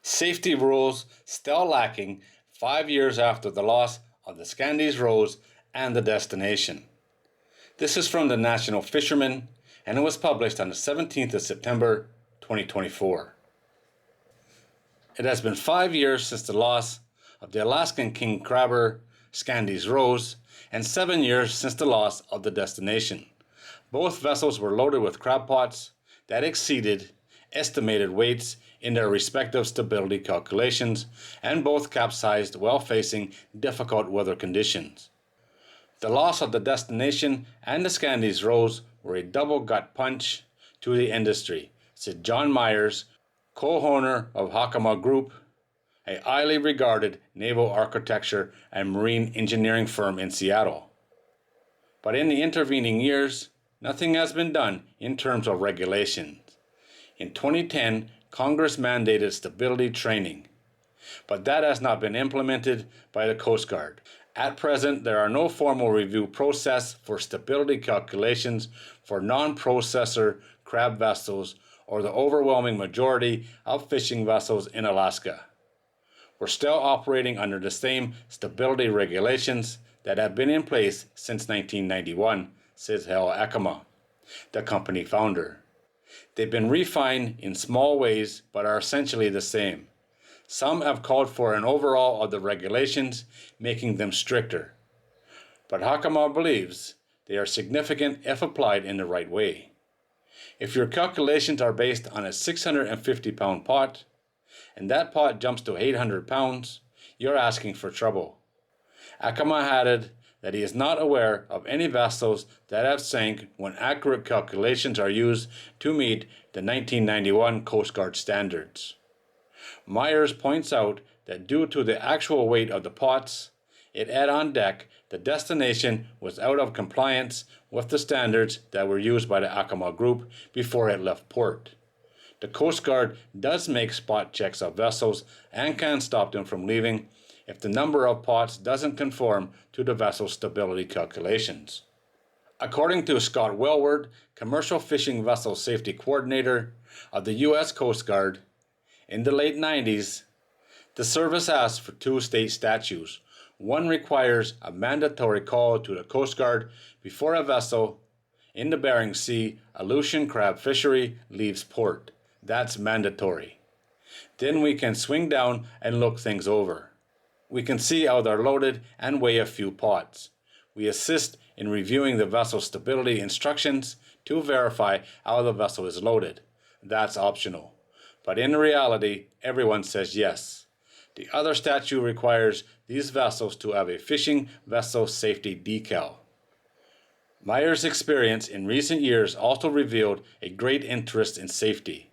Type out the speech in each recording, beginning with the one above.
Safety rules still lacking 5 years after the loss of the Scandies Rose and the destination. This is from the National Fisherman, and it was published on the 17th of September 2024. It has been 5 years since the loss of the Alaskan king crabber Scandies Rose, and 7 years since the loss of the destination. Both vessels were loaded with crab pots that exceeded estimated weights in their respective stability calculations, and both capsized while facing difficult weather conditions. The loss of the destination and the Scandies Rose were a double gut punch to the industry, said John Myers, co-owner of Hakama Group, a highly regarded naval architecture and marine engineering firm in Seattle. But in the intervening years, nothing has been done in terms of regulations. In 2010, Congress mandated stability training, but that has not been implemented by the Coast Guard. At present, there are no formal review process for stability calculations for non-processor crab vessels or the overwhelming majority of fishing vessels in Alaska. We're still operating under the same stability regulations that have been in place since 1991, says Hal Ackerman, the company founder. They've been refined in small ways but are essentially the same. Some have called for an overhaul of the regulations, making them stricter. But Hakama believes they are significant if applied in the right way. If your calculations are based on a 650-pound pot, and that pot jumps to 800 pounds, you're asking for trouble. Ackerman added that he is not aware of any vessels that have sank when accurate calculations are used to meet the 1991 Coast Guard standards. Myers points out that due to the actual weight of the pots it had on deck, the destination was out of compliance with the standards that were used by the Ackerman Group before it left port. The Coast Guard does make spot checks of vessels and can stop them from leaving if the number of pots doesn't conform to the vessel's stability calculations. According to Scott Wellward, Commercial Fishing Vessel Safety Coordinator of the U.S. Coast Guard, in the late 90s, the service asked for two state statutes. One requires a mandatory call to the Coast Guard before a vessel in the Bering Sea Aleutian crab fishery leaves port. That's mandatory. Then we can swing down and look things over. We can see how they're loaded and weigh a few pots. We assist in reviewing the vessel's stability instructions to verify how the vessel is loaded. That's optional. But in reality, everyone says yes. The other statute requires these vessels to have a fishing vessel safety decal. Myers' experience in recent years also revealed a great interest in safety.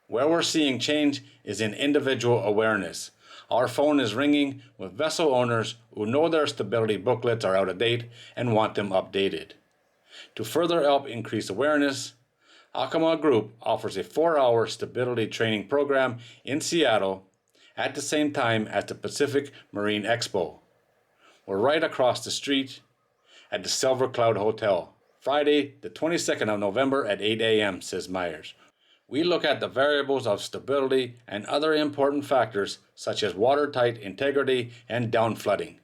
Where we're seeing change is in individual awareness. Our phone is ringing with vessel owners who know their stability booklets are out of date and want them updated. To further help increase awareness, Hakama Group offers a 4-hour stability training program in Seattle at the same time as the Pacific Marine Expo. We're right across the street at the Silver Cloud Hotel, Friday the 22nd of November at 8 a.m., says Myers. We look at the variables of stability and other important factors such as watertight integrity and downflooding,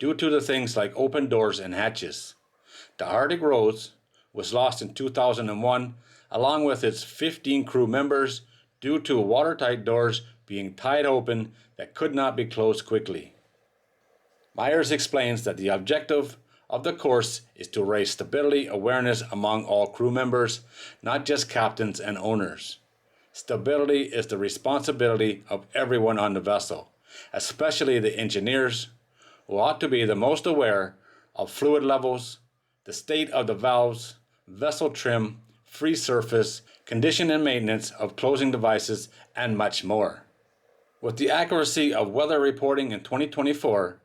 due to the things like open doors and hatches. The Arctic Rose was lost in 2001 along with its 15 crew members due to watertight doors being tied open that could not be closed quickly. Myers explains that the objective of the course is to raise stability awareness among all crew members, not just captains and owners. Stability is the responsibility of everyone on the vessel, especially the engineers, who ought to be the most aware of fluid levels, the state of the valves, vessel trim, free surface, condition and maintenance of closing devices, and much more. With the accuracy of weather reporting in 2024,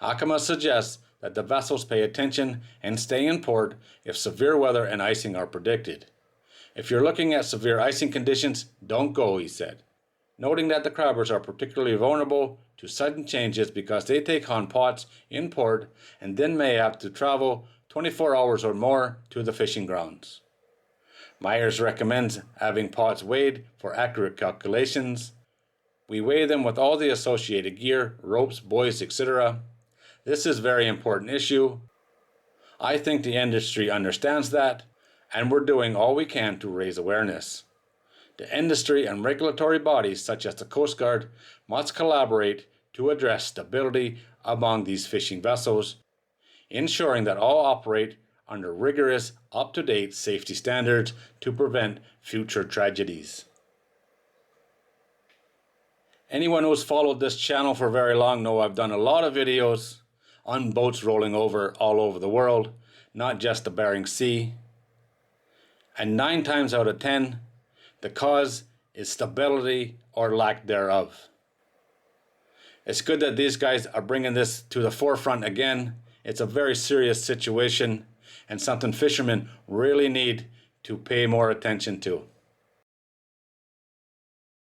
Hakama suggests that the vessels pay attention and stay in port if severe weather and icing are predicted. If you're looking at severe icing conditions, don't go, he said, noting that the crabbers are particularly vulnerable to sudden changes because they take on pots in port and then may have to travel 24 hours or more to the fishing grounds. Myers recommends having pots weighed for accurate calculations. We weigh them with all the associated gear, ropes, buoys, etc. This is a very important issue. I think the industry understands that, and we're doing all we can to raise awareness. The industry and regulatory bodies such as the Coast Guard must collaborate to address stability among these fishing vessels, ensuring that all operate under rigorous, up-to-date safety standards to prevent future tragedies. Anyone who's followed this channel for very long know I've done a lot of videos on boats rolling over all over the world, not just the Bering Sea. And 9 times out of 10, the cause is stability or lack thereof. It's good that these guys are bringing this to the forefront again. It's a very serious situation and something fishermen really need to pay more attention to.